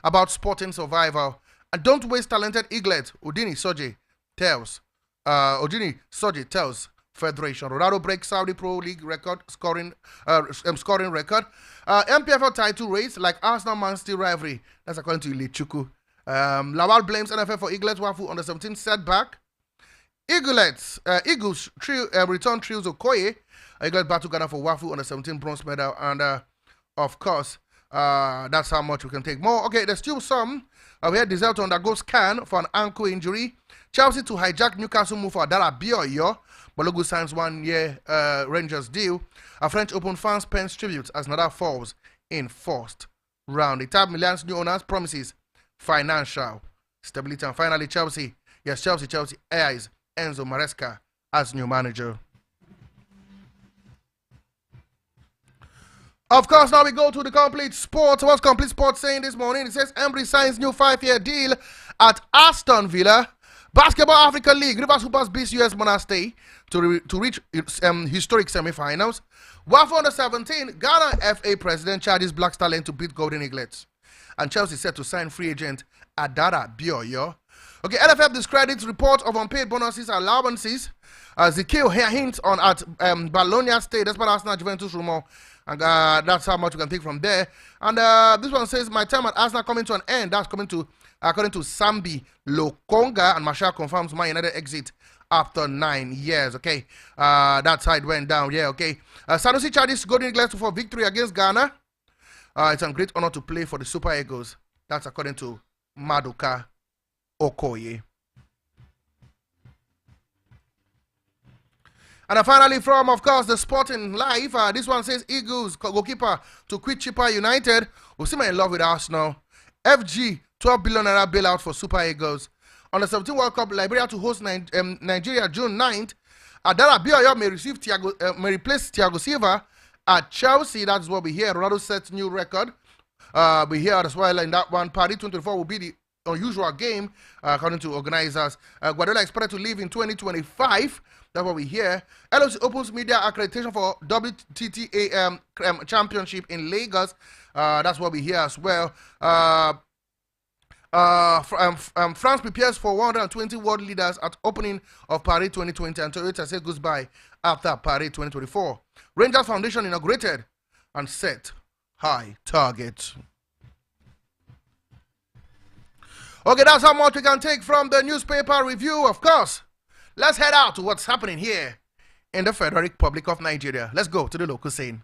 about sporting survival. And don't waste talented Eaglets, Odini Soji tells Federation. Ronaldo breaks Saudi Pro League record scoring record. MPFL title race like Arsenal Man City rivalry. That's according to Ilichuku. Lawal blames NFL for Eaglets WAFU under 17 setback. Eagles return trios Okoye. Eagles battle Ghana for WAFU under 17 bronze medal. And of course, that's how much we can take. More. Okay, there's still some. We had Denzel to undergo scan for an ankle injury. Chelsea to hijack Newcastle move for Adara Bioyo. Balogu signs 1 year Rangers deal. A French Open fans pens tribute as Nadal falls in first round. The top Milan's new owners promises financial stability. And finally, Chelsea airs Enzo Maresca as new manager. Of course, now we go to the Complete Sports. What's Complete Sports saying this morning? It says Embry signs new 5-year deal at Aston Villa. Basketball Africa League. Rivers Hoopers beats US Monastir to reach historic semi-finals. WAFU under 17. Ghana FA president charges Black Stallion to beat Golden Eaglets. And Chelsea set to sign free agent Adara Bioyo. Okay, NFF discredits report of unpaid bonuses and allowances. Ezekiel hints on at Bologna State. That's what Arsenal Juventus rumor. And that's how much we can take from there. And this one says, my time at Arsenal coming to an end. That's coming to, according to Sambi Lokonga. And Marshall confirms Man United exit after 9 years. Okay, that's how it went down. Yeah, okay. Sanusi charges Golden Eaglets for victory against Ghana. It's a great honor to play for the Super Eagles. That's according to Maduka Okoye. And finally, from, of course, the Sporting Life, this one says Eagles goalkeeper to quit Chippa United. Oseni in love with Arsenal. FG, 12 billion naira bailout for Super Eagles. On the 17 World Cup, Liberia to host Nigeria June 9th. Adara Bioyo may replace Thiago Silva at Chelsea. That's what we hear. Ronaldo sets new record. We hear as well in that one. Paris 2024 will be the unusual game, according to organizers. Guardiola expected to leave in 2025. That's what we hear. LOC opens media accreditation for WTTA championship in Lagos. That's what we hear as well. France prepares for 120 world leaders at opening of Paris 2020, and Toyota says goodbye after Paris 2024. Rangers Foundation inaugurated and set high targets. Okay, that's how much we can take from the newspaper review, of course. Let's head out to what's happening here in the Federal Republic of Nigeria. Let's go to the local scene.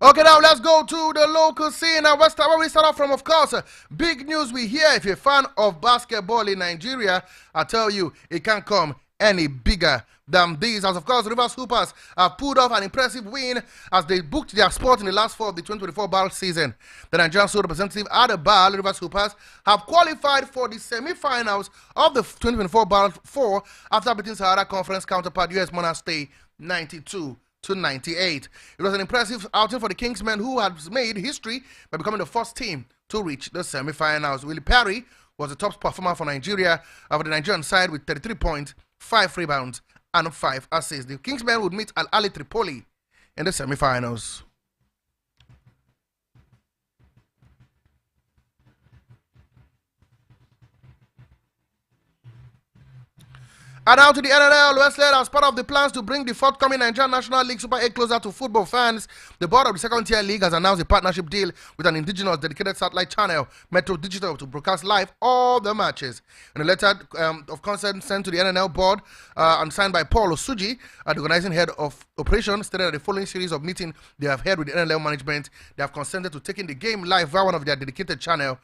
Okay, now let's go to the local scene. And where we start off from, of course, big news we hear. If you're a fan of basketball in Nigeria, I tell you, it can't come any bigger than this. As of course, Rivers Hoopers have pulled off an impressive win as they booked their spot in the last 4 of the 2024 BAL season. The Nigerian Sole representative at the BAL, Rivers Hoopers, have qualified for the semi-finals of the 2024 BAL 4 after beating Sahara Conference counterpart US Monastir 92-98. It was an impressive outing for the Kingsmen, who had made history by becoming the first team to reach the semi-finals. Willie Perry was the top performer for Nigeria for the Nigerian side with 33 points, 5 rebounds, and 5 assists. The Kingsmen would meet Al Ahly Tripoli in the semi-finals. And now to the NNL, Westland, as part of the plans to bring the forthcoming Nigerian National League Super 8 closer to football fans, the board of the second-tier league has announced a partnership deal with an indigenous dedicated satellite channel, Metro Digital, to broadcast live all the matches. In a letter of consent sent to the NNL board and signed by Paul Osuji, the organizing head of operations, stated that the following series of meetings they have had with the NNL management, they have consented to taking the game live via one of their dedicated channel.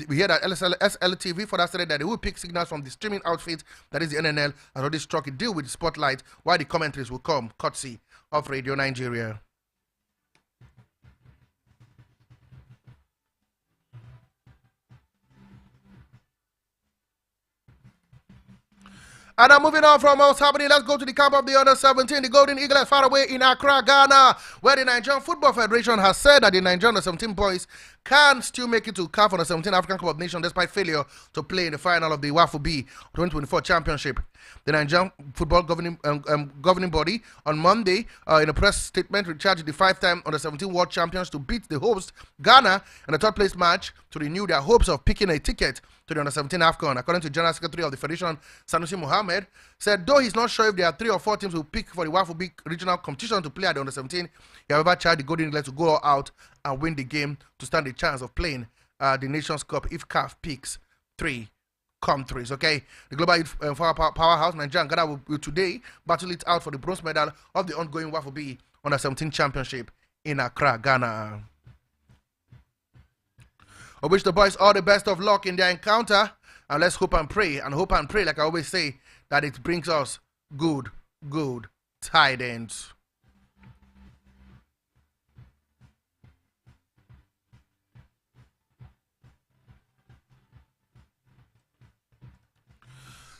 We hear that SLTV further stated that they will pick signals from the streaming outfit, that is the NNL, has already struck a deal with the Spotlight, while the commentaries will come courtesy of Radio Nigeria. And now moving on from what's happening, let's go to the camp of the under-17, the Golden Eaglets, far away in Accra, Ghana, where the Nigerian Football Federation has said that the Nigerian under-17 boys can still make it to CAF Under-17 African Cup of Nations despite failure to play in the final of the WAFU B 2024 Championship. The Nigerian Football governing body on Monday, in a press statement, recharged the 5-time under-17 world champions to beat the host Ghana in the third-place match to renew their hopes of picking a ticket to the under-17 AFCON. According to General Secretary of the Federation, Sanusi Mohammed, said though he's not sure if there are 3 or 4 teams who pick for the WAFU big regional competition to play at the under-17, he however charged the Golden Eaglets to go all out and win the game to stand a chance of playing the Nations Cup if CAF picks 3 countries. Okay, the global youth powerhouse Nigeria and Ghana will today battle it out for the bronze medal of the ongoing WAFU B under-17 championship in Accra, Ghana. I wish the boys all the best of luck in their encounter, and let's hope and pray, like I always say, that it brings us good tidings.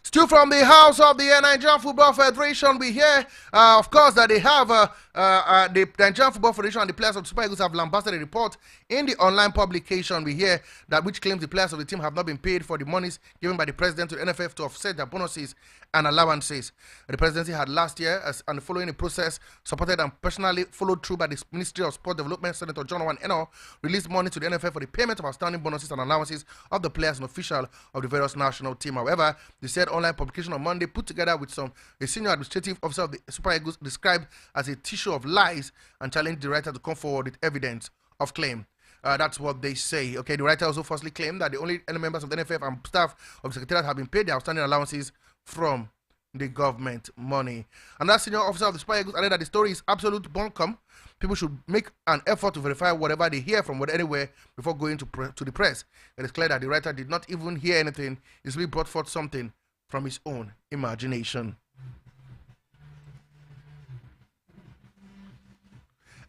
Still from the house of the Nigerian Football Federation, we hear, of course, that they have the Nigerian Football Federation and the players of the Super Eagles have lambasted a report in the online publication. We hear that which claims the players of the team have not been paid for the monies given by the president to the NFF to offset their bonuses and allowances. The presidency had last year, and following a process supported and personally followed through by the Ministry of Sport Development, Senator John Owen Eno, released money to the NFF for the payment of outstanding bonuses and allowances of the players and officials of the various national team. However, the said online publication on Monday, put together with a senior administrative officer of the Super Eagles, described as a tissue of lies and challenged the writer to come forward with evidence of claim. That's what they say. Okay, the writer also falsely claimed that the only members of the NFF and staff of the Secretariat have been paid their outstanding allowances from the government money. And that senior officer of the Super Eagles added that the story is absolute bunkum. People should make an effort to verify whatever they hear from anywhere before going to the press. It is clear that the writer did not even hear anything. He simply brought forth something from his own imagination.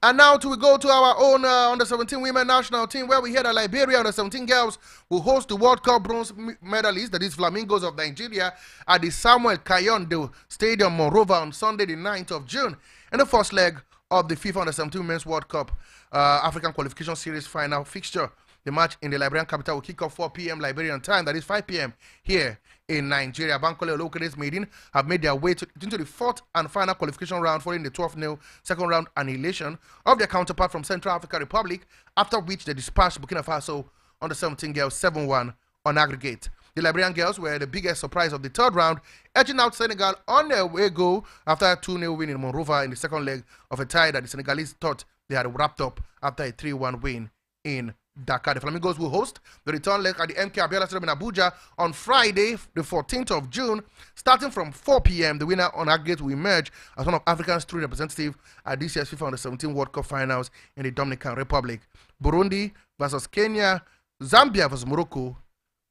And now we go to our own under-17 women national team, where we hear that Liberia under-17 girls will host the World Cup bronze medalists, that is Flamingos of Nigeria, at the Samuel Kayondo Stadium, Monrovia, on Sunday the 9th of June, in the first leg of the FIFA under-17 Women's World Cup African Qualification Series final fixture. The match in the Liberian capital will kick off 4 p.m. Liberian time, that is 5 p.m. here in Nigeria. Bankole Olokode's maiden have made their way into the 4th and final qualification round following the 12-0 second round annihilation of their counterpart from Central African Republic, after which they dispatched Burkina Faso under-17 girls 7-1 on aggregate. The Liberian girls were the biggest surprise of the third round, edging out Senegal on their way go after a 2-0 win in Monrovia in the second leg of a tie that the Senegalese thought they had wrapped up after a 3-1 win in Dakar. The Flamingos will host the return leg at the MK Abiola Stadium in Abuja on Friday, the 14th of June, starting from 4 p.m. The winner on aggregate will emerge as one of Africa's 3 representatives at this year's FIFA Under-17 World Cup finals in the Dominican Republic. Burundi versus Kenya, Zambia versus Morocco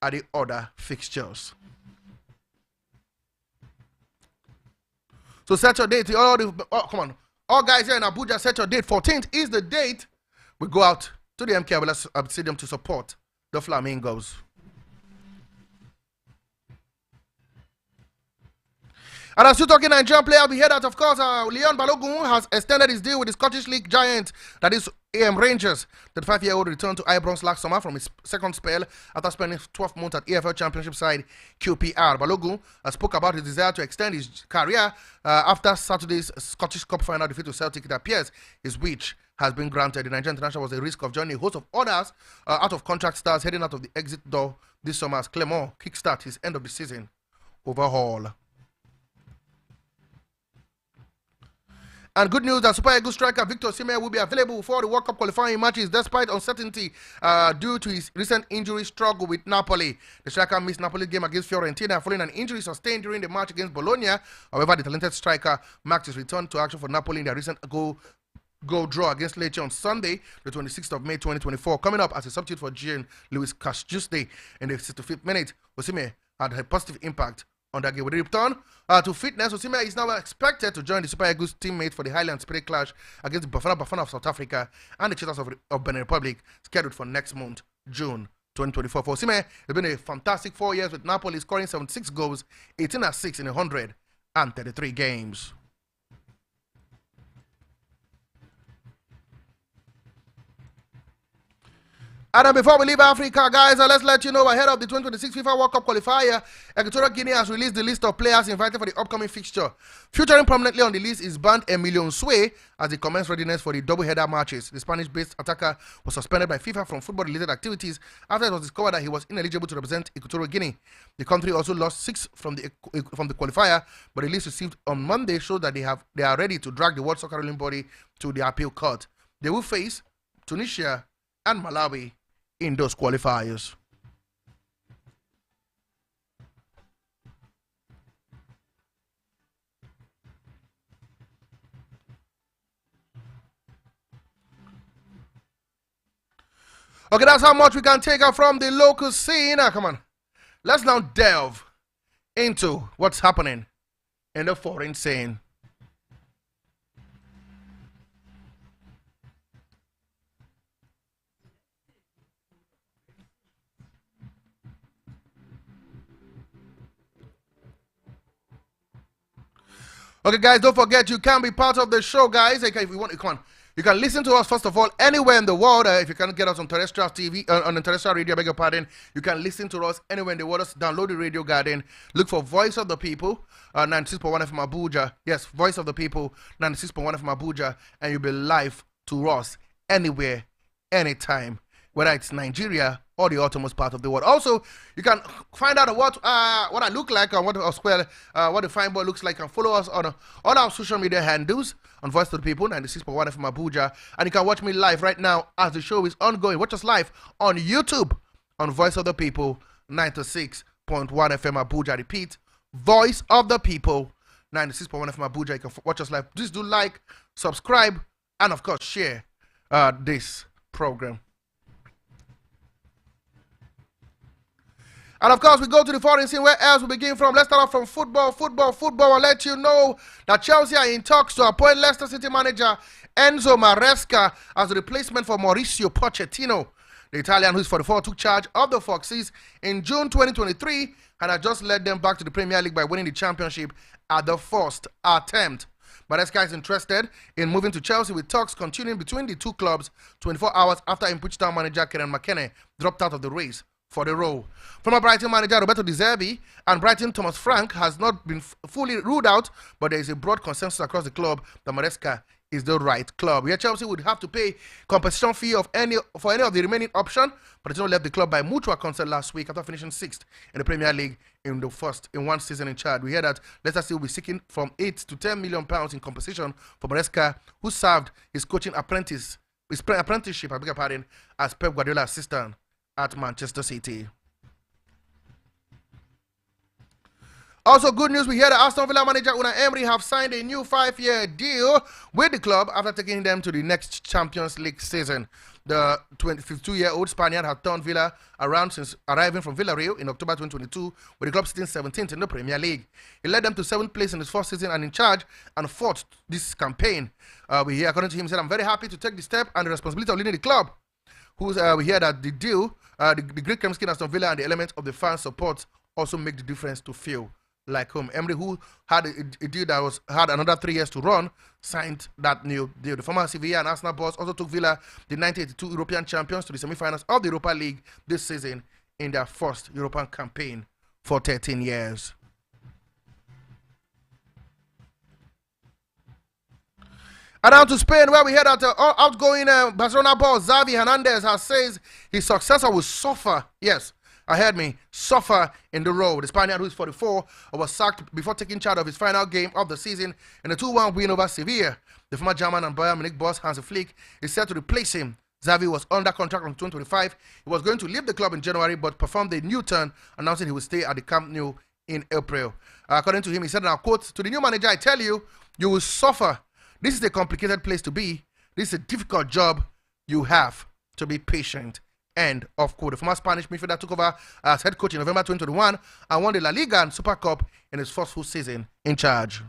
are the other fixtures. So set your date. All guys here in Abuja, set your date. 14th is the date. We go out to the MK Abiola Stadium to support the Flamingos. And as you're talking Nigerian player, we hear that, of course, Leon Balogun has extended his deal with the Scottish League giant, that is AM Rangers. The 5-year-old returned to Ibrox last summer from his second spell after spending 12 months at EFL Championship side QPR. Balogun spoke about his desire to extend his career after Saturday's Scottish Cup final defeat to Celtic. It appears his wish has been granted. The Nigerian international was at risk of joining a host of others out-of-contract stars heading out of the exit door this summer as Clermont kickstart his end of the season overhaul. And good news that Super Eagles striker Victor Osimhen will be available for the World Cup qualifying matches despite uncertainty due to his recent injury struggle with Napoli. The striker missed Napoli's game against Fiorentina following an injury sustained during the match against Bologna. However, the talented striker marked his return to action for Napoli in their recent goal draw against Lecce on Sunday, the 26th of May 2024, coming up as a substitute for Jean-Louis Cajuste in the 65th minute. Osimhen had a positive impact on that game. With the return to fitness, Osimhen is now expected to join the Super Eagles teammates for the Highland Spirit clash against the Bafana of South Africa and the Cheetahs of Benin Republic, scheduled for next month, June 2024. For Oseni, it's been a fantastic 4 years with Napoli, scoring 76 goals, 18 assists in 133 games. And before we leave Africa, guys, let's let you know ahead of the 2026 FIFA World Cup qualifier, Equatorial Guinea has released the list of players invited for the upcoming fixture. Featuring prominently on the list is band Emilion Sue as he commenced readiness for the double-header matches. The Spanish-based attacker was suspended by FIFA from football-related activities after it was discovered that he was ineligible to represent Equatorial Guinea. The country also lost 6 from the qualifier, but the list received on Monday showed that they are ready to drag the World Soccer ruling body to the appeal court. They will face Tunisia and Malawi in those qualifiers. Okay, that's how much we can take out from the local scene. Come on. Let's now delve into what's happening in the foreign scene. Okay, guys, don't forget you can be part of the show, guys. Okay, if you want, come on. You can listen to us, first of all, anywhere in the world. If you can't get us on terrestrial TV, on terrestrial radio, I beg your pardon, you can listen to us anywhere in the world. Just download the Radio Garden. Look for Voice of the People, 96.1 FM Abuja. Yes, Voice of the People, 96.1 FM Abuja. And you'll be live to us anywhere, anytime, whether it's Nigeria or the uttermost part of the world. Also, you can find out what I look like and what the fine boy looks like, and follow us on all our social media handles on Voice of the People, 96.1 FM Abuja. And you can watch me live right now as the show is ongoing. Watch us live on YouTube on Voice of the People, 96.1 FM Abuja. Repeat, Voice of the People, 96.1 FM Abuja. You can watch us live. Please do like, subscribe, and of course share this program. And of course, we go to the foreign scene. Where else we begin from? Let's start off from football. I'll let you know that Chelsea are in talks to appoint Leicester City manager Enzo Maresca as a replacement for Mauricio Pochettino. The Italian, who is 44, took charge of the Foxes in June 2023 and had just led them back to the Premier League by winning the championship at the first attempt. Maresca is interested in moving to Chelsea, with talks continuing between the two clubs 24 hours after Ipswich Town manager Kieran McKenna dropped out of the race for the role. Former Brighton manager Roberto De Zerbi and Brighton Thomas Frank has not been fully ruled out, but there is a broad consensus across the club that Maresca is the right club. Here, Chelsea would have to pay compensation fee for any of the remaining option, but it's not left the club by mutual consent last week after finishing 6th in the Premier League in one season in charge. We hear that Leicester City will be seeking from £8 to £10 million in compensation for Maresca, who served his apprenticeship, I beg your pardon, as Pep Guardiola's assistant at Manchester City. Also, good news, we hear that Aston Villa manager Unai Emery have signed a new 5-year deal with the club after taking them to the next Champions League season. The 52-year-old Spaniard had turned Villa around since arriving from Villarreal in October 2022, with the club sitting 17th in the Premier League. He led them to 7th place in his first season and in charge and fought this campaign. We hear, according to him, he said, "I'm very happy to take the step and the responsibility of leading the club." We hear that the deal, the great chemistry in Aston Villa and the element of the fan support also make the difference to feel like home. Emery, who had a deal that had another 3 years to run, signed that new deal. The former Sevilla and Arsenal boss also took Villa, the 1982 European champions, to the semi-finals of the Europa League this season in their first European campaign for 13 years. And down to Spain, where we heard that outgoing Barcelona boss Xavi Hernandez says his successor will suffer. Yes, I heard me, suffer in the role. The Spaniard, who is 44, was sacked before taking charge of his final game of the season in a 2-1 win over Sevilla. The former German and Bayern Munich boss Hansi Flick is set to replace him. Xavi was under contract from 2025. He was going to leave the club in January, but performed a new turn, announcing he would stay at the Camp Nou in April. According to him, he said, and I'll quote, "To the new manager, I tell you, you will suffer. This is a complicated place to be. This is a difficult job. You have to be patient." End of quote. The former Spanish midfielder took over as head coach in November 2021 and won the La Liga and Super Cup in his first full season in charge.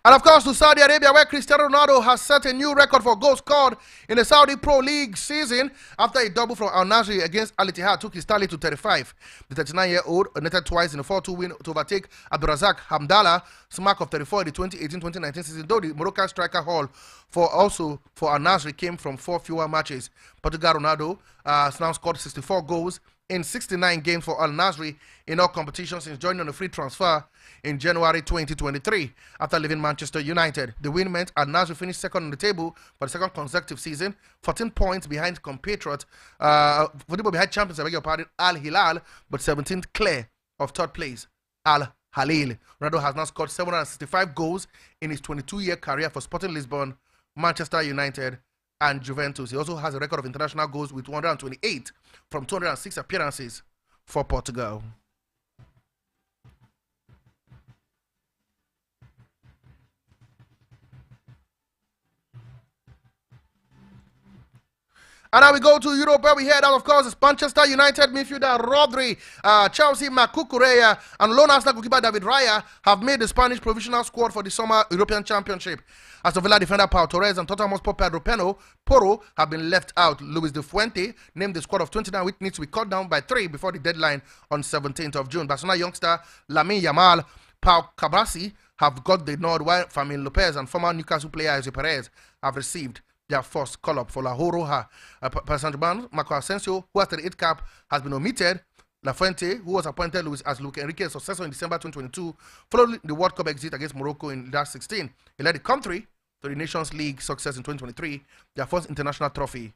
And of course to Saudi Arabia, where Cristiano Ronaldo has set a new record for goals scored in the Saudi Pro League season after a double from Al Nassr against Al Ittihad took his tally to 35. The 39-year-old netted twice in a 4-2 win to overtake Abdurazak Hamdallah's mark of 34 in the 2018-2019 season, though the Moroccan striker haul for Al Nassr came from 4 fewer matches. Portugal Ronaldo has now scored 64 goals in 69 games for Al Nassr in all competitions since joining on a free transfer in January 2023 after leaving Manchester United. The win meant Al Nassr finished second on the table for the second consecutive season, 14 points behind compatriot, 14 points behind champions, I beg your pardon, Al Hilal, but 17th clear of third place, Al Halil. Ronaldo has now scored 765 goals in his 22-year career for Sporting Lisbon, Manchester United, and Juventus. He also has a record of international goals with 228 from 206 appearances for Portugal. And now we go to Europe, where we head out, of course, is Manchester United midfielder Rodri, Chelsea Makukureya, and lone Arsenal goalkeeper David Raya have made the Spanish provisional squad for the Summer European Championship. Aston Villa defender Pau Torres and Tottenham Hotspur Pedro Porro have been left out. Luis de Fuente named the squad of 29, which needs to be cut down by 3 before the deadline on 17th of June. Barcelona youngster Lamine Yamal, Pau Cabrasi have got the nod, while Fermin Lopez and former Newcastle player Jose Perez have received their first call-up for La Roja. Paris Saint-Germain, Marco Asensio, who has 38 cap, has been omitted. La Fuente, who was appointed as Luis Enrique's successor in December 2022, following the World Cup exit against Morocco in last 16. He led the country to the Nations League success in 2023, their first international trophy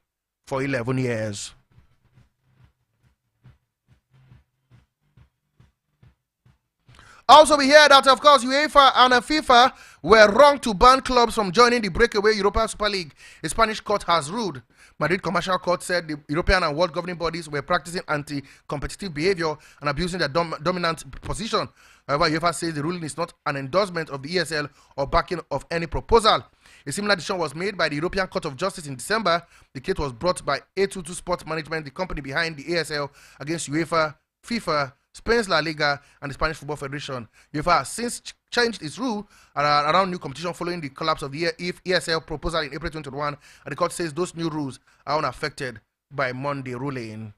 for 11 years. Also, we hear that, of course, UEFA and FIFA were wrong to ban clubs from joining the breakaway Europa Super League. A Spanish court has ruled. Madrid Commercial Court said the European and world governing bodies were practicing anti-competitive behavior and abusing their dominant position. However, UEFA says the ruling is not an endorsement of the ESL or backing of any proposal. A similar decision was made by the European Court of Justice in December. The case was brought by A22 Sports Management, the company behind the ESL, against UEFA, FIFA, Spain's La Liga, and the Spanish Football Federation. UEFA has since changed its rule around new competition following the collapse of the ESL proposal in April 2021, and the court says those new rules are unaffected by Monday ruling.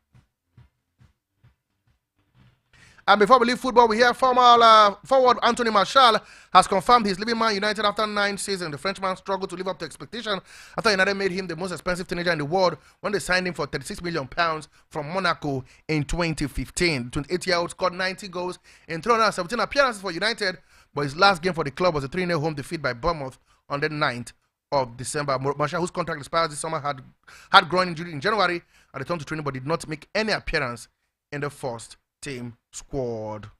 And before we leave football, we hear forward Anthony Martial has confirmed he's leaving Man United after 9 seasons. The Frenchman struggled to live up to expectation after United made him the most expensive teenager in the world when they signed him for £36 million from Monaco in 2015. The 28-year-old scored 90 goals in 317 appearances for United, but his last game for the club was a 3-0 home defeat by Bournemouth on the 9th of December. Martial, whose contract expires this summer, had groin injury in January and returned to training but did not make any appearance in the first team squad.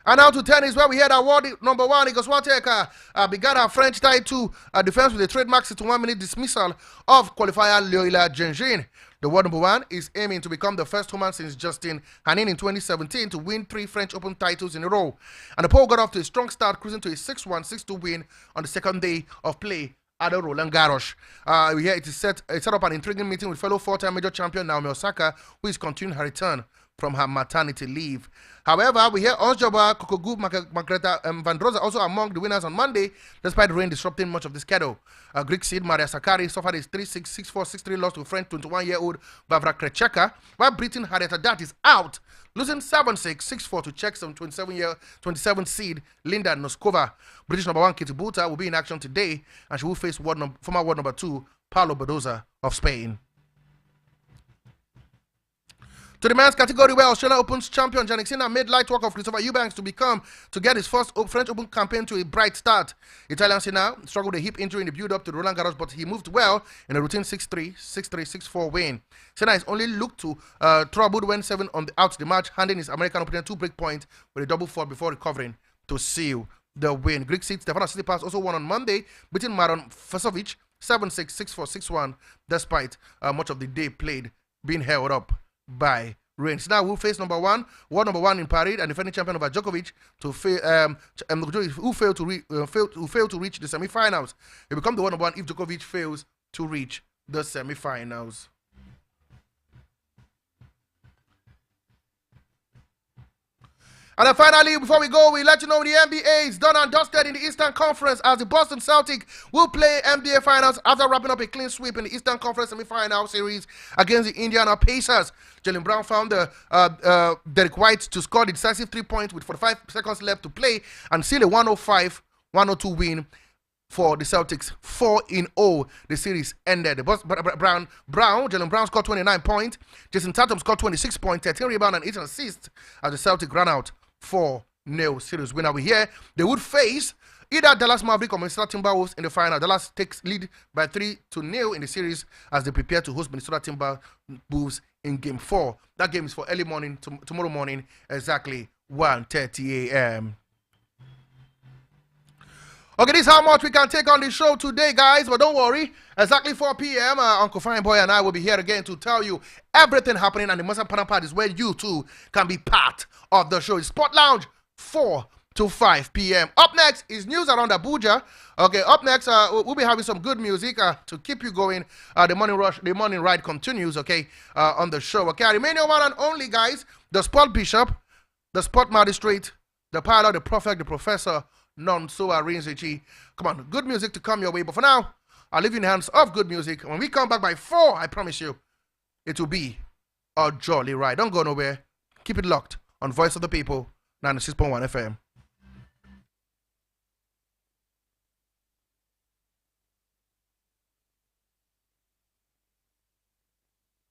And now to tennis, where we had award number 1, Igor Swiatek began her French title defense with a trademark 61-minute dismissal of qualifier Leila Genjin. The world number 1 is aiming to become the first woman since Justine Henin in 2017 to win 3 French Open titles in a row. And the Pole got off to a strong start, cruising to a 6-1, 6-2 win on the second day of play at the Roland Garros. We hear it set up an intriguing meeting with fellow 4-time major champion Naomi Osaka, who is continuing her return from her maternity leave. However, we hear Osjoba, Kokogu, Margareta Vandrosa also among the winners on Monday, despite rain disrupting much of the schedule. Greek seed Maria Sakkari suffered a 3-6, 6-4, 6-3 loss to French 21-year-old Vavra Krejcika, while Britain Harriet Haddad is out, losing 7-6, 6-4 to Czech 27 seed Linda Noskova. British number 1 Katie Buta will be in action today, and she will face former world number 2 Paulo Badoza of Spain. To the men's category, where Australia Open's champion Jannik Sinner made light work of Christopher Eubanks to get his first French Open campaign to a bright start. Italian Sinner struggled with a hip injury in the build-up to the Roland Garros, but he moved well in a routine 6-3, 6-3, 6-4 win. Sinner is only looked to troubled when 7 out the match, handing his American opponent 2 break points with a double fault before recovering to seal the win. Greek seed Stefanos Tsitsipas also won on Monday, beating Maron Fucsovics 7-6, 6-4, 6-1, despite much of the day played being held up by rain. Now we'll face world number 1 in Paris and defending champion Novak Djokovic who failed to reach the semi-finals. He become the world number 1 if Djokovic fails to reach the semi-finals. And then finally, before we go, we let you know the NBA is done and dusted in the Eastern Conference as the Boston Celtics will play NBA Finals after wrapping up a clean sweep in the Eastern Conference semi-final series against the Indiana Pacers. Jaylen Brown found Derek White to score the decisive 3 points with 45 seconds left to play and seal a 105-102 win for the Celtics. 4-0. The series ended. Jaylen Brown scored 29 points. Jason Tatum scored 26 points, 13 rebounds, and 8 assists as the Celtics ran out 4-0 series winner. We hear they would face either Dallas Mavericks or Minnesota Timberwolves in the final. Dallas takes lead by 3-0 in the series as they prepare to host Minnesota Timberwolves in Game 4. That game is for early morning, tomorrow morning, exactly 1:30 a.m. Okay, this is how much we can take on the show today, guys. But don't worry, exactly 4 p.m., Uncle Fine Boy and I will be here again to tell you everything happening. And the most important part is where you too can be part of the show. It's Sport Lounge, 4 to 5 p.m. Up next is news around Abuja. Okay, up next, we'll be having some good music to keep you going. The morning ride continues, okay, on the show. Okay, I remain your one and only, guys. The Sport Bishop, the Sport Magistrate, the Pilot, the Prophet, the Professor, Nonsoa Rinzichi. Come on, good music to come your way. But for now, I'll leave you in the hands of good music. When we come back by 4, I promise you, it will be a jolly ride. Don't go nowhere. Keep it locked on Voice of the People, 96.1 FM.